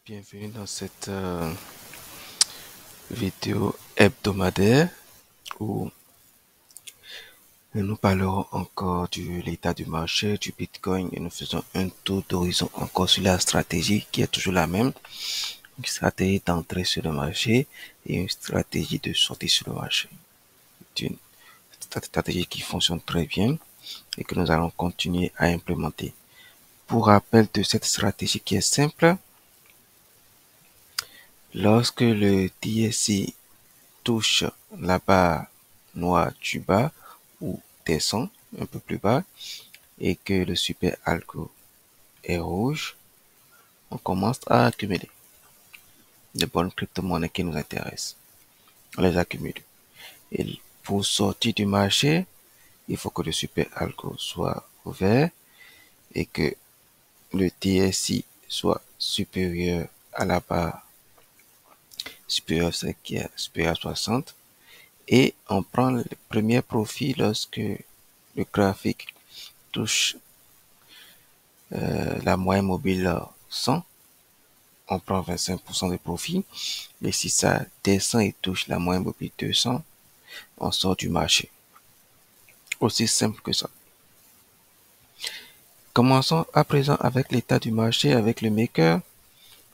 Bienvenue dans cette vidéo hebdomadaire où nous parlerons encore de l'état du marché du Bitcoin et nous faisons un tour d'horizon encore sur la stratégie qui est toujours la même, une stratégie d'entrée sur le marché et une stratégie de sortie sur le marché. C'est une stratégie qui fonctionne très bien et que nous allons continuer à implémenter. Pour rappel de cette stratégie qui est simple, lorsque le DSI touche la barre noire du bas ou descend un peu plus bas et que le super algo est rouge, on commence à accumuler de bonnes crypto-monnaies qui nous intéressent. On les accumule. Et pour sortir du marché, il faut que le super algo soit ouvert et que le TSI soit supérieur à la barre supérieure, celle qui est supérieure à 60. Et on prend le premier profit lorsque le graphique touche la moyenne mobile 100, on prend 25% de profit. Et si ça descend et touche la moyenne mobile 200, on sort du marché. Aussi simple que ça. Commençons à présent avec l'état du marché avec le maker.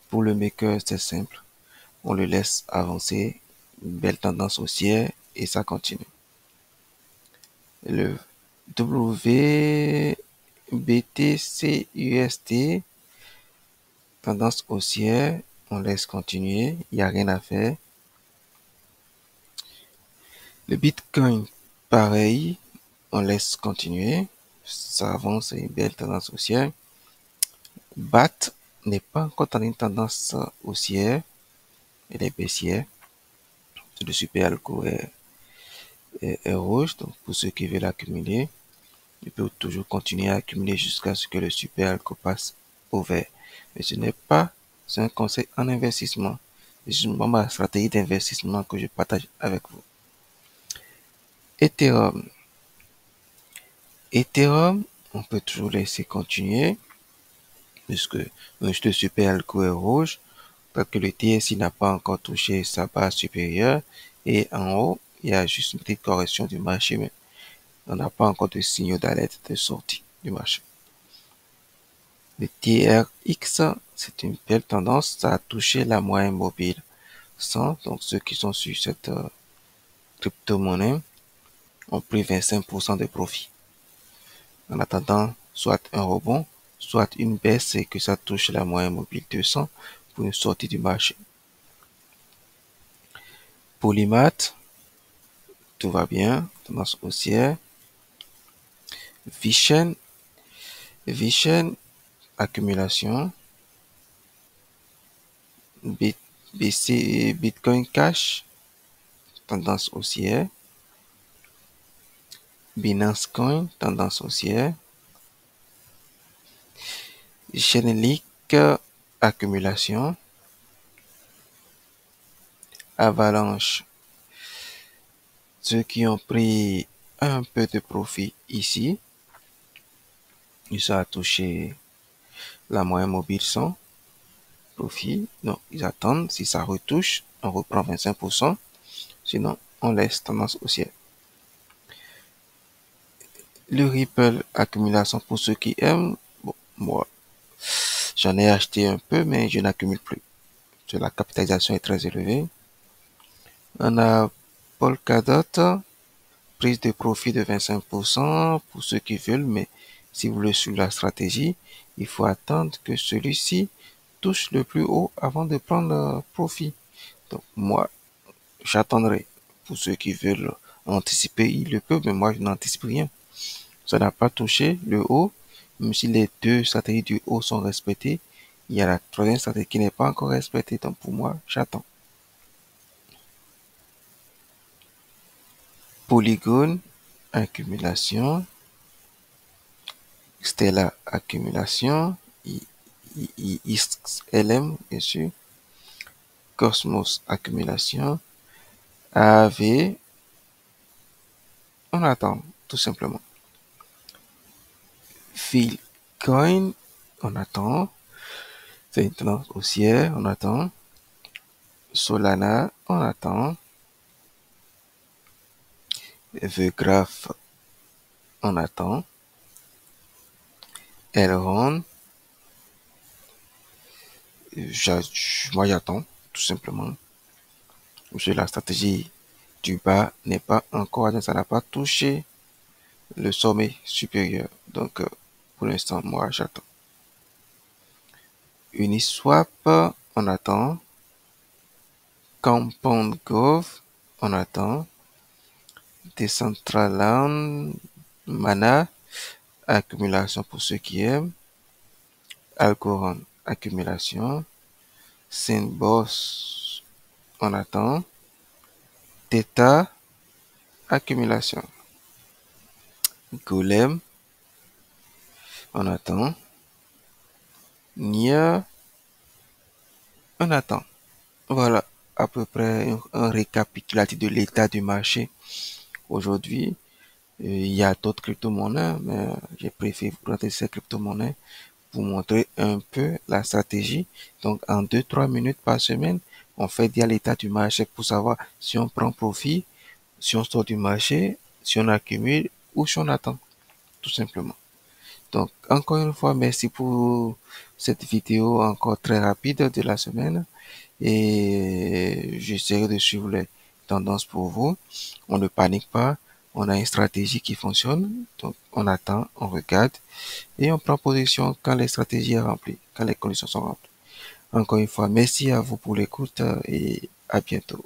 Pour le maker, c'est simple. On le laisse avancer, une belle tendance haussière et ça continue. Le WBTCUSD, tendance haussière, on laisse continuer, il n'y a rien à faire. Le Bitcoin, pareil, on laisse continuer, ça avance, c'est une belle tendance haussière. BAT n'est pas encore dans une tendance haussière, elle est baissière. Le super algo est rouge, donc pour ceux qui veulent accumuler, ils peuvent toujours continuer à accumuler jusqu'à ce que le super algo passe au vert. Mais ce n'est pas un conseil en investissement, c'est juste ma stratégie d'investissement que je partage avec vous. Ethereum. Ethereum, on peut toujours laisser continuer, puisque le super algo est rouge, parce que le TSI n'a pas encore touché sa base supérieure, et en haut, il y a juste une petite correction du marché, mais on n'a pas encore de signaux d'alerte de sortie du marché. Le TRX, c'est une belle tendance, ça a touché la moyenne mobile 100, donc ceux qui sont sur cette crypto-monnaie ont pris 25% de profit. En attendant soit un rebond, soit une baisse et que ça touche la moyenne mobile 200 pour une sortie du marché. Polymath, tout va bien, tendance haussière. Vichen, accumulation. Bitcoin Cash, tendance haussière. Binance Coin, tendance haussière. Chainlink, accumulation. Avalanche, ceux qui ont pris un peu de profit ici, ils ont touché la moyenne mobile 100 profit. Donc, ils attendent. Si ça retouche, on reprend 25%. Sinon, on laisse tendance haussière. Le Ripple accumulation pour ceux qui aiment. Bon, moi, j'en ai acheté un peu, mais je n'accumule plus. La capitalisation est très élevée. On a Polkadot, prise de profit de 25% pour ceux qui veulent, mais si vous voulez suivre la stratégie, il faut attendre que celui-ci touche le plus haut avant de prendre profit. Donc moi, j'attendrai. Pour ceux qui veulent anticiper, ils le peuvent, mais moi je n'anticipe rien. Ça n'a pas touché le haut, même si les deux stratégies du haut sont respectées, il y a la troisième stratégie qui n'est pas encore respectée. Donc pour moi, j'attends. Polygone, accumulation. Stellar, accumulation. XLM, bien sûr. Cosmos, accumulation. AV, on attend, tout simplement. Philcoin, on attend. C'est une tendance haussière, on attend. Solana, on attend. The Graph, on attend. Elrond, moi j'attends, tout simplement. Parce que la stratégie du bas n'est pas encore atteinte, ça n'a pas touché le sommet supérieur. Donc, pour l'instant, moi j'attends. Uniswap, on attend. Compound Gov, on attend. Decentraland, Mana, accumulation pour ceux qui aiment. Algorand, accumulation. Synboss, on attend. Theta, accumulation. Golem, on attend. Nia, on attend. Voilà à peu près un récapitulatif de l'état du marché aujourd'hui. Il y a d'autres crypto-monnaies, mais j'ai préféré vous présenter ces crypto-monnaies pour montrer un peu la stratégie. Donc, en 2-3 minutes par semaine, on fait dire l'état du marché pour savoir si on prend profit, si on sort du marché, si on accumule ou si on attend, tout simplement. Donc, encore une fois, merci pour cette vidéo encore très rapide de la semaine et j'essaierai de suivre les tendances pour vous. On ne panique pas, on a une stratégie qui fonctionne, donc on attend, on regarde et on prend position quand les stratégies sont remplies, quand les conditions sont remplies. Encore une fois, merci à vous pour l'écoute et à bientôt.